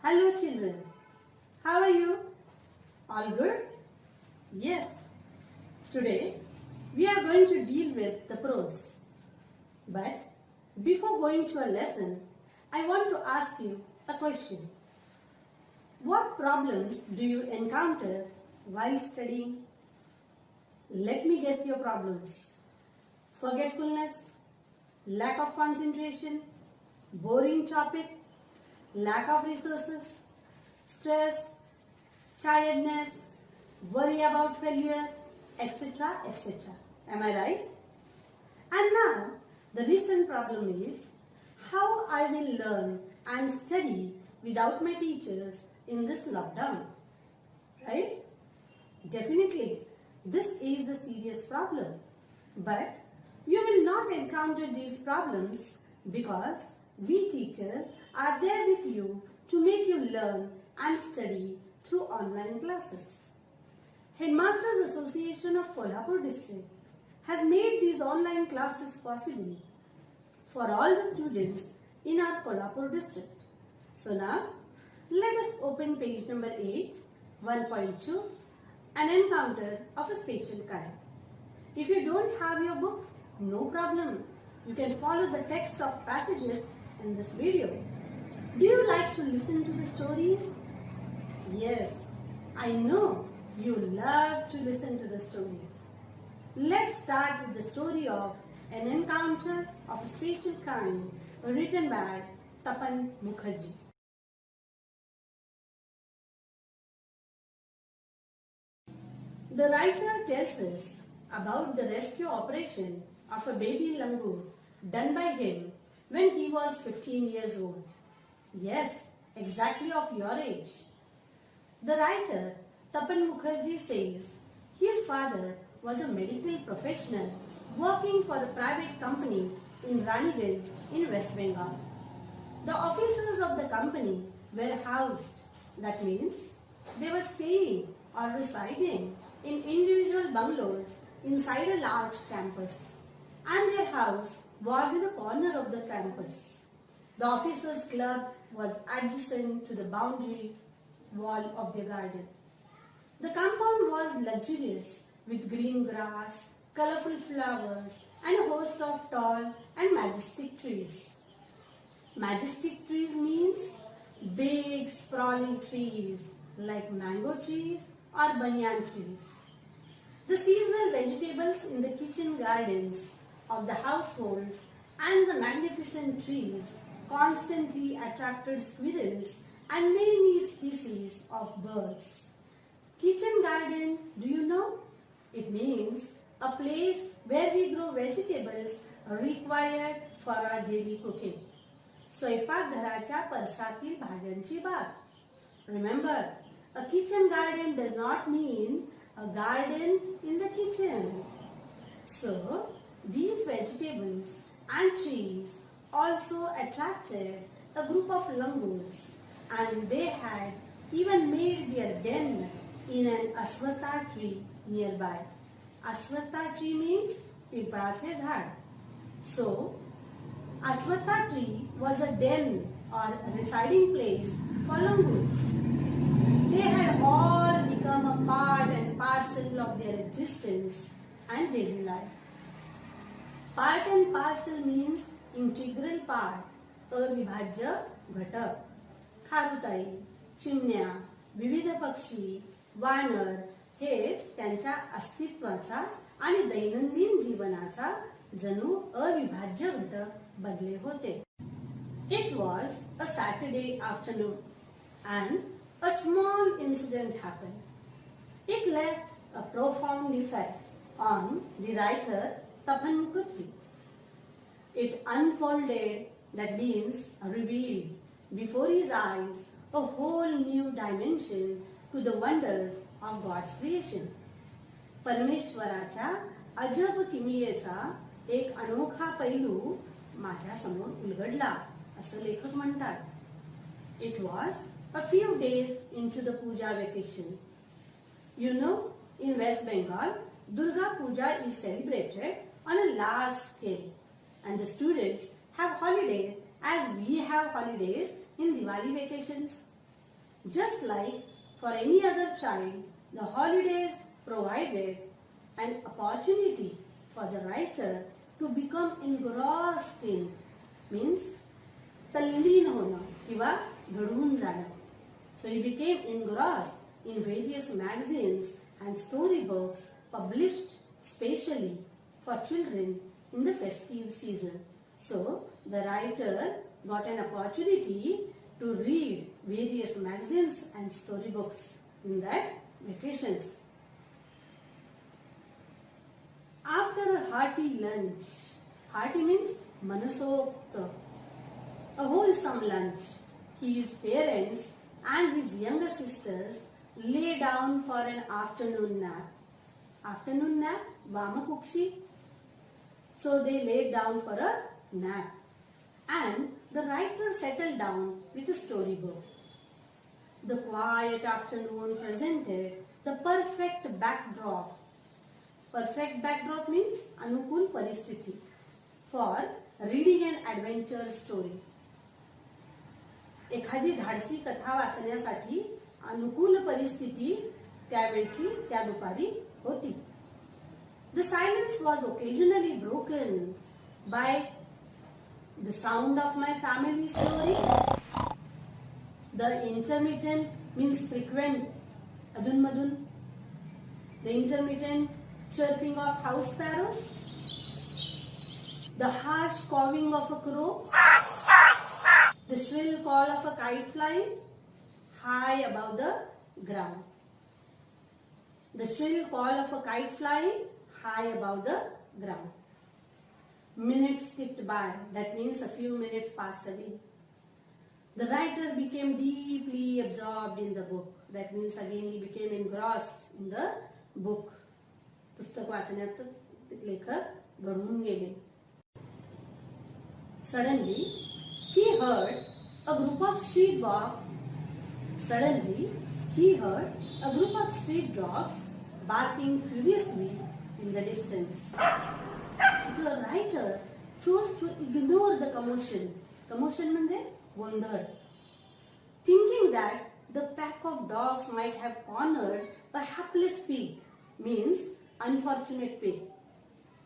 Hello children, how are you? All good? Yes. Today we are going to deal with the prose. But before going to a lesson, I want to ask you a question. What problems do you encounter while studying? Let me guess your problems. Forgetfulness, lack of concentration, boring topic, lack of resources, stress, tiredness, worry about failure, etc. etc. Am I right? And now the recent problem is how I will learn and study without my teachers in this lockdown. Right? Definitely, this is a serious problem. But you will not encounter these problems because we teachers are there with you to make you learn and study through online classes. Headmasters Association of Kolhapur District has made these online classes possible for all the students in our Kolhapur district. So now, let us open page number 8, 1.2, an encounter of a special kind. If you don't have your book, no problem. You can follow the text of passages in this video. Do you like to listen to the stories? Yes, I know you love to listen to the stories. Let's start with the story of an encounter of a special kind written by Tapan Mukherjee. The writer tells us about the rescue operation of a baby langur done by him when he was 15 years old. Yes, exactly of your age. The writer, Tapan Mukherjee, says his father was a medical professional working for a private company in Raniganj in West Bengal. The officers of the company were housed, that means they were staying or residing in individual bungalows inside a large campus, and their house was in the corner of the campus. The officers' club was adjacent to the boundary wall of their garden. The compound was luxurious with green grass, colorful flowers, and a host of tall and majestic trees. Majestic trees means big sprawling trees like mango trees or banyan trees. The seasonal vegetables in the kitchen gardens of the households and the magnificent trees constantly attracted squirrels and many species of birds. Kitchen garden, do you know? It means a place where we grow vegetables required for our daily cooking. स्वयंपाकघराच्या परसातील भाज्यांची बाग. Remember, a kitchen garden does not mean a garden in the kitchen. So, these vegetables and trees also attracted a group of langurs, and they had even made their den in an aswatha tree nearby. Aswatha tree means पिंपळाचे झाड. So, aswatha tree was a den or a residing place for langurs. They had all become a part and parcel of their existence and daily life. Part and parcel means integral part, अविभाज्य घटक. खारुताई, चिमण्या, विविध पक्षी, वानर हेच त्यांच्या अस्तित्वाचा आणि दैनंदिन जीवनाचा जणू अविभाज्य घटक बनले होते. It was a Saturday afternoon and a small incident happened. It left a profound effect on the writer Tapan Mukherjee. It unfolded, that means revealed, before his eyes a whole new dimension to the wonders of God's creation. परमेश्वराच्या अजब किमयेचा एक अनोखा पैलू माझ्या समोर उलगडला, असं लेखक म्हणतात. It was a few days into the Puja vacation. You know, in West Bengal, Durga Puja is celebrated on a large scale, and the students have holidays as we have holidays in Diwali vacations. Just like for any other child, the holidays provided an opportunity for the writer to become engrossed in, means तल्लीन होणं किंवा घडवून जाणं. So he became engrossed in various magazines and storybooks published specially for children in the festive season. So the writer got an opportunity to read various magazines and storybooks in that vacations. After a hearty lunch, hearty means manasokta, a wholesome lunch, his parents and his younger sisters lay down for an afternoon nap. Afternoon nap, vamakukshi. So they laid down for a nap. And the writer settled down with a storybook. The quiet afternoon presented the perfect backdrop. Perfect backdrop means anukul paristhiti for reading an adventure story. एखादी धाडसी कथा वाचण्यासाठी अनुकूल परिस्थिती त्यावेळची त्या दुपारी होती. The silence was occasionally broken by the sound of my family story. The intermittent means frequent, adun-madun. The intermittent chirping of house sparrows. The harsh cawing of a crow. The shrill call of a kite flying high above the ground. The shrill call of a kite flying high above the ground. Minutes ticked by, that means a few minutes passed away. The writer became deeply absorbed in the book, that means again he became engrossed in the book. पुस्तक वाचण्यात लेखक घडून गेले. Suddenly he heard a group of street dogs barking furiously in the distance. The writer chose to ignore the commotion. Commotion म्हणजे गोंधळ. Thinking that the pack of dogs might have cornered a hapless pig, means unfortunate pig.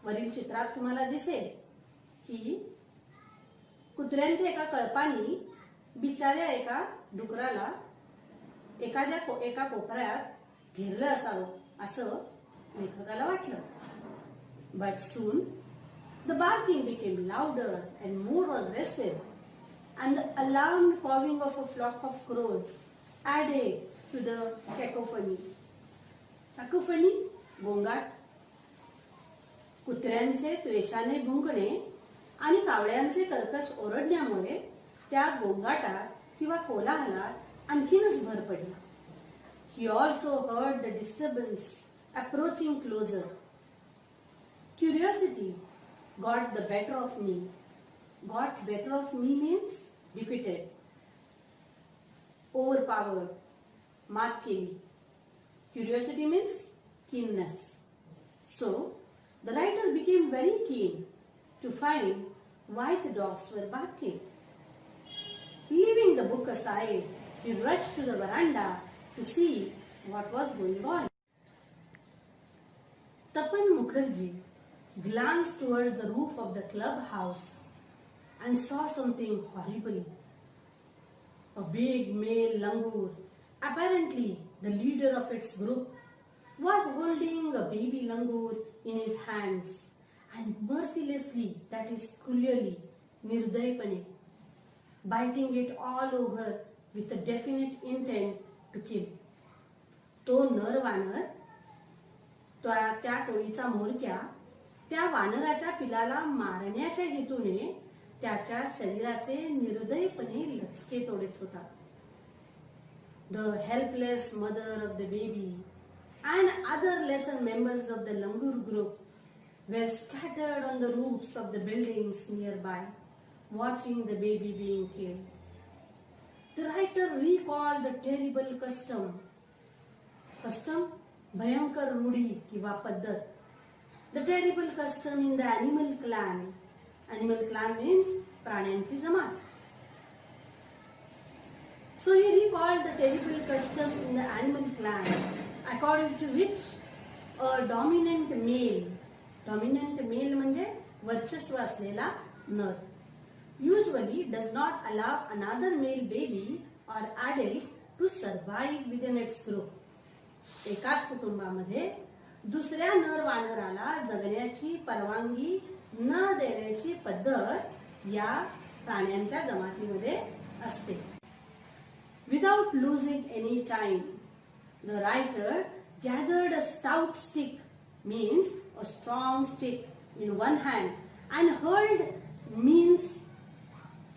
वरील चित्रात तुम्हाला दिसेल की कुत्र्यांच्या एका कळपाने बिचाऱ्या एका डुकराला एका कोपऱ्यात घेरलं असावं असं लेखकाला वाटलं. But soon the barking became louder and more aggressive, and the alarmed cawing of a flock of crows added to the cacophony. Cacophony, गोंगाट. कुत्र्यांचे त्वेषाने भुंकणे आणि कावळ्यांचे कर्कश ओरडण्यामुळे त्या गोंगाटात किंवा कोलाहलात आणखीनच भर पडली. He also heard the disturbance approaching closer. Curiosity got the better of me. Got better of me means defeated, overpowered, मात केली. Curiosity means keenness. So the writer became very keen to find why the dogs were barking. Leaving the book aside, he rushed to the veranda to see what was going on. Tapan Mukherjee glanced towards the roof of the clubhouse and saw something horrible. A big male langur, apparently the leader of its group, was holding a baby langur in his hands and mercilessly, that is cruelly, nirdayapane, biting it all over with a definite intent to kill. तो नर वानर त्या टोळीचा म्होरक्या त्या वानराच्या पिलाला मारण्याच्या हेतूने त्याच्या शरीराचे निर्दयपणे लचके तोडत होता. The helpless mother of the baby and other lesser members of the langur group were scattered on the roofs of the buildings nearby, watching the baby being killed. The writer recalled the terrible custom. Custom, भयंकर रूढी किंवा पद्धत. The terrible custom in the animal clan. Animal clan means प्राण्यांची जमात. So he recalled the terrible custom in the animal clan, according to which a dominant male म्हणजे वर्चस्व असलेला नर, usually does not allow another male baby or adult to survive within its group. एकाच कुटुंबामध्ये दुसऱ्या नर वानराला जगण्याची परवानगी न देण्याची पद्धत या प्राण्यांच्या जमातीमध्ये असते. Without losing any time, the writer gathered a stout stick, means a strong stick, in one hand and hurled, means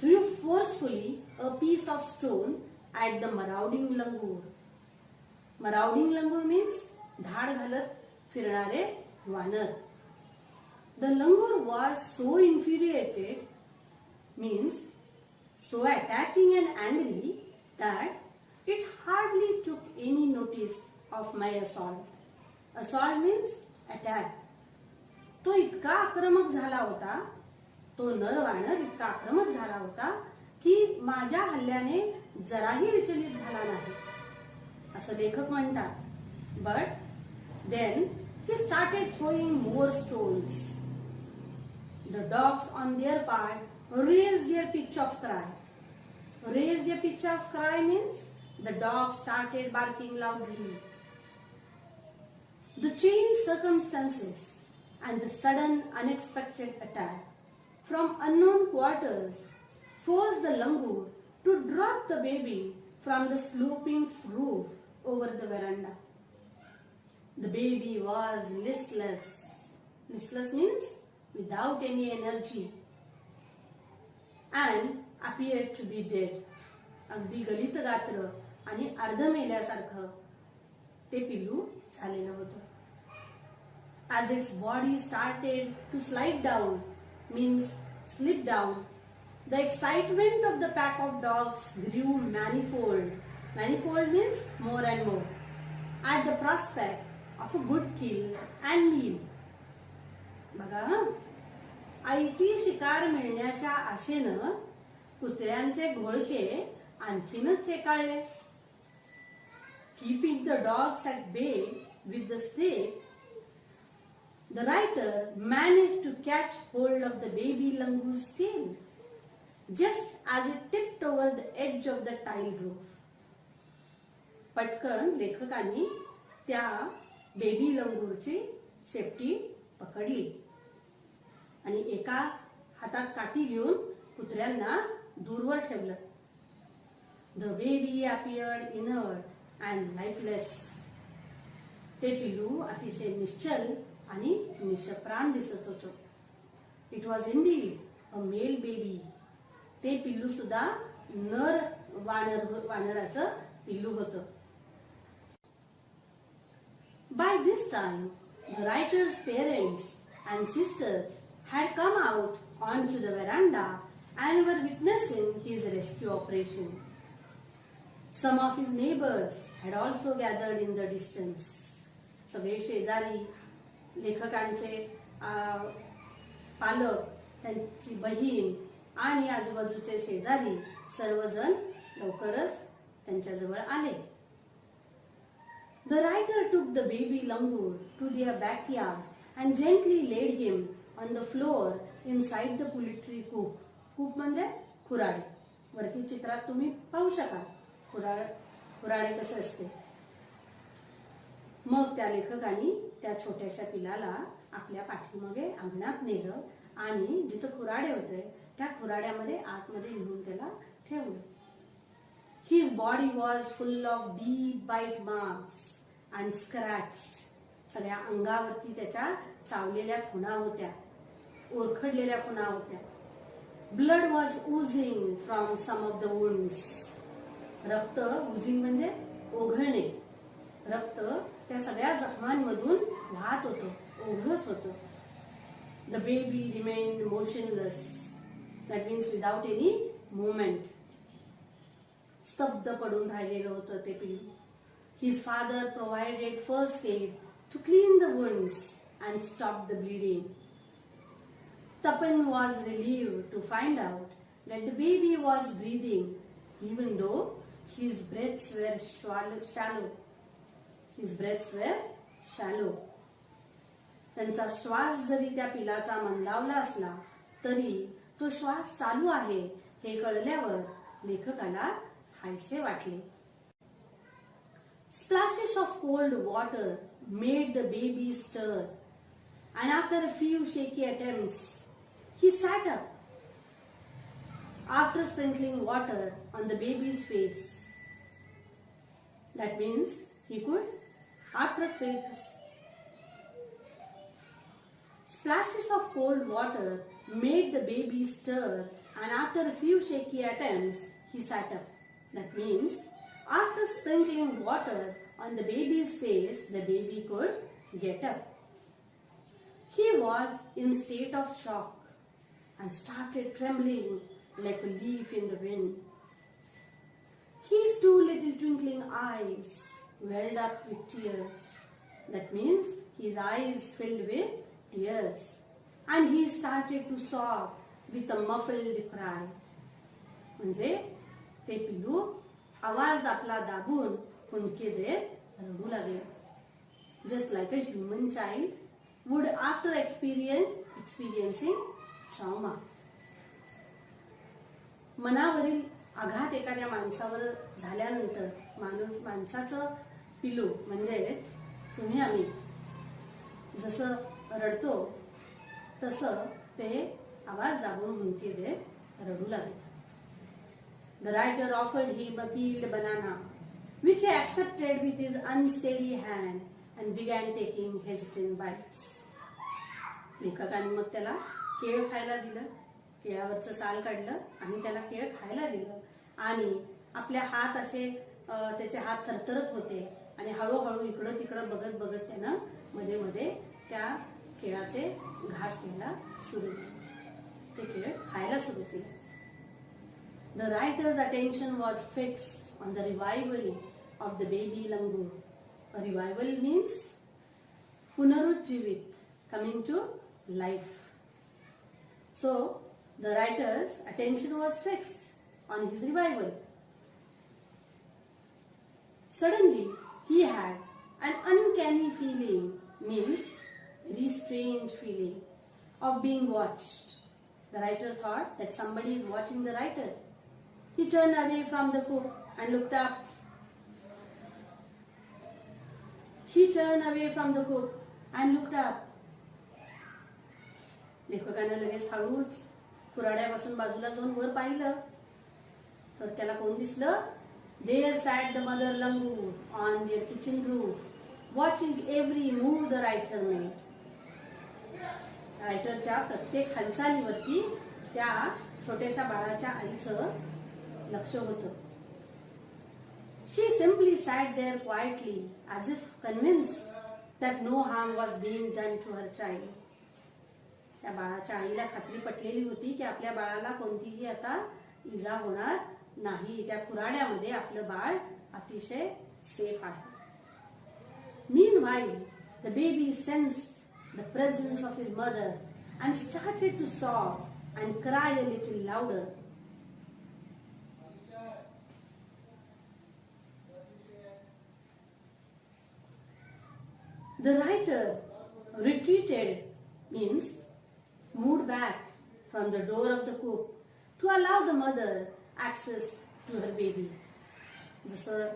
threw forcefully, a piece of stone at the marauding langur. Marauding langur means धाड घालत फिरणारे वानर. The langur was so infuriated, means so attacking and angry, that it hardly took any notice of my assault. Assault means attack. तो इतका आक्रमक झाला होता, तो नर वानर इतका आक्रमक झाला होता की माझ्या हल्ल्याने जराही विचलित झाला नाही, असं लेखक म्हणतात. But then he started throwing more stones. The dogs on their part raised their pitch of cry. Raise their pitch of cry means the dogs started barking loudly. The changed circumstances and the sudden unexpected attack from unknown quarters forced the langur to drop the baby from the sloping roof over the veranda. The baby was listless. Listless means without any energy and appeared to be dead. अगदी गलित गात्र आणि अर्ध मेल्यासारखं ते पिल्लू झालेलं होतं. As its body started to slide down, means slip down, the excitement of the pack of dogs grew manifold. Manifold means more and more, at the prospect of a good kill and meal. बघा, आयती शिकार मिळण्याच्या आशेनं कुत्र्यांचे घोळके आणखीनच चेकाळले. Keeping the dogs at bay with the stick, the writer managed to catch hold of the baby langur's tail, just as it tipped over the edge of the tile roof. पटकन लेखकांनी त्या baby लंगूरची शेपटी पकडली आणि एका हातात काठी घेऊन कुत्र्यांना दूरवर ठेवलं. The baby appeared inert and lifeless. ते पिल्लू अतिशय निश्चल आणि निष्प्राण दिसत होतं. It was indeed a male baby. ते पिल्लू सुद्धा नर वानराचं पिल्लू होतं. By this time, the writer's parents and sisters had come out onto the veranda and were witnessing his rescue operation. Some of his neighbors had also gathered in the distance. सगळे शेजारी, लेखकांचे पालक, त्यांची बहीण आणि आजूबाजूचे शेजारी सर्वजण लवकरच त्यांच्याजवळ आले. The writer took the baby langur to their backyard and gently laid him on the floor inside the poultry coop. Coop म्हणजे खुराडे. वरती चित्रात तुम्ही पाहू शकाल खुराडे कसे असते. मग त्या लेखकांनी त्या छोट्याशा पिलाला आपल्या पाठीमागे अंगणात नेलं आणि जिथं खुराडे होते त्या खुराड्यामध्ये आतमध्ये नेऊन त्याला ठेवलं. His body was full of deep bite marks and scratched. सगळ्या अंगावरती त्याच्या चावलेल्या खुणा होत्या, ओरखडलेल्या खुणा होत्या. Blood was oozing from some of the wounds. रक्त oozing म्हणजे ओघळणे. रक्त त्या सगळ्या जखमांमधून वाहत होतं, ओघळत होतं. The baby remained motionless. That means without any movement. स्तब्ध पडून राहिलेलं होतं ते पिल्लू. His father provided first aid to clean the wounds and stop the bleeding. Tapan was relieved to find out that the baby was breathing, even though His breaths were shallow. His breaths were shallow. त्यांचा श्वास जरी त्या पिलाचा मंदावला असला तरी तो श्वास चालू आहे हे कळल्यावर लेखकाला हायसे वाटले. Splashes of cold water made the baby stir, and after a few shaky attempts, he sat up. After sprinkling water on the baby's face, that means he could, after splashes of cold water made the baby stir, and after a few shaky attempts, he sat up. That means, after sprinkling water on the baby's face, the baby could get up. He was in state of shock and started trembling like a leaf in the wind. His two little twinkling eyes welled up with tears. That means his eyes filled with tears, and he started to sob with a muffled cry. म्हणजे ते पिलू आवाज आपला दाबून हुंदके देत रडू लागले. Just like a human child would after experiencing trauma. मनावरील आघात एखाद्या माणसावर झाल्यानंतर माणसाचं पिलू म्हणजेच तुम्ही आम्ही जसं रडतो तसं ते आवाज दाबून हुंदके देत रडू लागले. The writer offered him a peeled banana, which he accepted with his unsteady hand and began taking hesitant bites. लेखकाने मग त्याला केळ खायला दिलं, केळावरचं साल काढलं आणि त्याला केळ खायला दिलं आणि आपल्या हात असे त्याचे हात थरथरत होते आणि हळूहळू इकडं तिकडं बघत बघत त्यानं मध्ये मध्ये त्या केळाचे घास घ्यायला सुरू केले. ते केळ खायला सुरू केले. The writer's attention was fixed on the revival of the baby langur. A revival means punarujjivit, coming to life. So, the writer's attention was fixed on his revival. Suddenly, he had an uncanny feeling, means very strange feeling, of being watched. The writer thought that somebody is watching the writer. He turned away from the cook and looked up. लेखकाने लगेच हळूच कुऱ्हाड्यापासून बाजूला जाऊन वर पाहिलं तर त्याला कोण दिसलं? There sat the mother langur on their kitchen roof, watching every move the writer made. रायटरच्या प्रत्येक हालचालीवरती त्या छोट्याशा बाळाच्या आईचं लक्ष होतं. She simply sat there quietly, as if convinced that no harm was being done to her child. त्या बाळाच्या आईला खात्री पटलेली होती की आपल्या बाळाला कोणतीही आता इजा होणार नाही. त्या कुऱ्हाड्यामध्ये आपलं बाळ अतिशय सेफ आहे. Meanwhile, the baby sensed the presence of his mother and started to sob and cry a little louder. The writer retreated, means moved back from the door of the coop to allow the mother access to her baby. जसं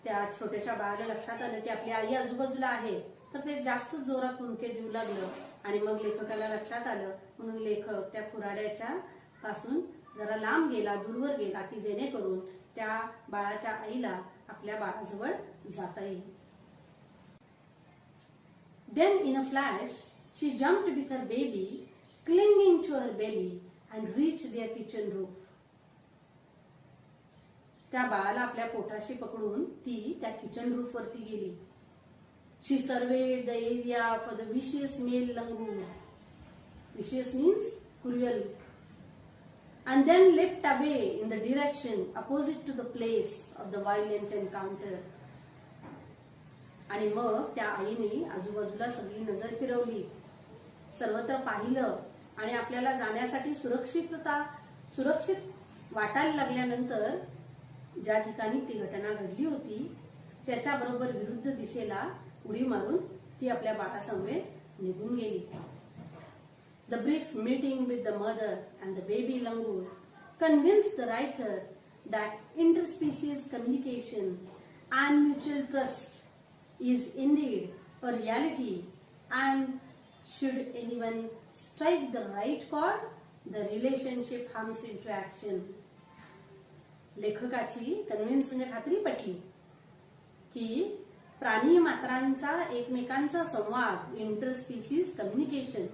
त्या छोट्याशा बाळाला लक्षात आलं की आपली आई आजूबाजूला आहे तर ते जास्त जोरात हुंदके देऊ लागलं आणि मग लेखकाला लक्षात आलं म्हणून लेखक त्या कुऱ्हाड्याच्या पासून जरा लांब गेला, दूरवर गेला की जेणेकरून त्या बाळाच्या आईला आपल्या बाळाजवळ जाता येईल. Then in a flash, she jumped with her baby, clinging to her belly, and reached their kitchen roof. त्या बाळाला आपल्या पोटाशी पकडून ती त्या किचन रूफ वरती गेली. She surveyed the area for the vicious male langur. Vicious means cruel. And then leapt away in the direction opposite to the place of the violent encounter. आणि मग त्या आईने आजूबाजूला सगळी नजर फिरवली, सर्वत्र पाहिलं आणि आपल्याला जाण्यासाठी सुरक्षित वाटायला लागल्यानंतर ज्या ठिकाणी ती घटना घडली होती त्याच्याबरोबर विरुद्ध दिशेला उडी मारून ती आपल्या बाळासमवेत निघून गेली. The brief meeting with the mother and the baby langur convinced the writer that interspecies communication and mutual trust is indeed a reality, and should anyone strike the right chord, the relationship comes into action. लेखकाची convince म्हणजे खात्री पटली की प्राणी मात्रांचा एकमेकांचा संवाद, इंटरस्पीसीज communication,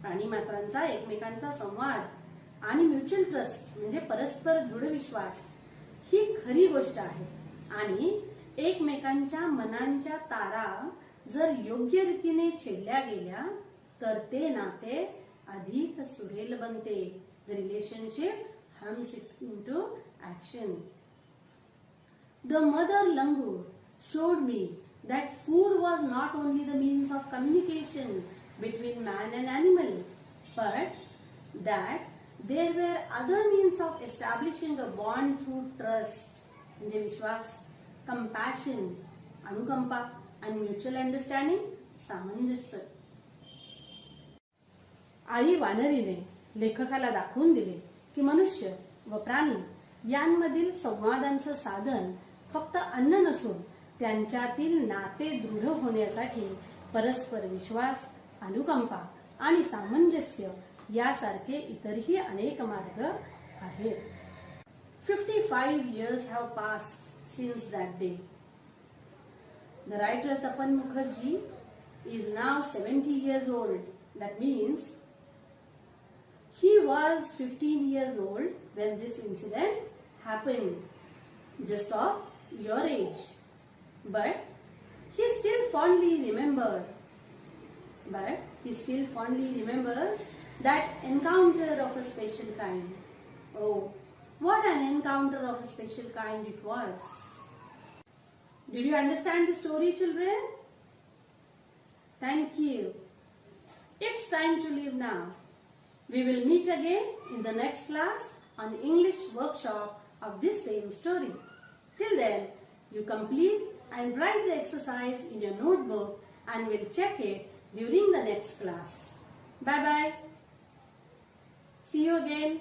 प्राणी मात्रांचा एकमेकांचा संवाद आणि म्युच्युअल ट्रस्ट म्हणजे परस्पर दृढ विश्वास ही खरी गोष्ट आहे. आणि एकमेकांच्या मनांच्या तारा जर योग्य रीतीने छेडल्या गेल्या तर ते नाते अधिक सुरेल बनते. The relationship comes into action. The mother langur showed me that food was not only the means of communication between man and animal, but that there were other means of establishing a bond through trust, म्हणजे विश्वास, compassion, अनुकंपा, and mutual understanding, सामंजस्य. आई वानरीने लेखकाला दाखवून दिले की मनुष्य व प्राणी यांमधील संवादांचं साधन फक्त अन्न नसून त्यांच्यातील नाते दृढ होण्यासाठी परस्पर विश्वास, अनुकंपा आणि सामंजस्य यासारखे इतरही अनेक मार्ग आहेत. 55 years have passed since that day. The writer Tapan Mukherjee is now 70 years old. That means he was 15 years old when this incident happened, just of your age. But he still fondly remembers that encounter of a special kind. Oh, what an encounter of a special kind it was. Did you understand the story, children? Thank you. It's time to leave now. We will meet again in the next class on English workshop of this same story. Till then, you complete and write the exercise in your notebook and we'll check it during the next class. Bye bye. See you again.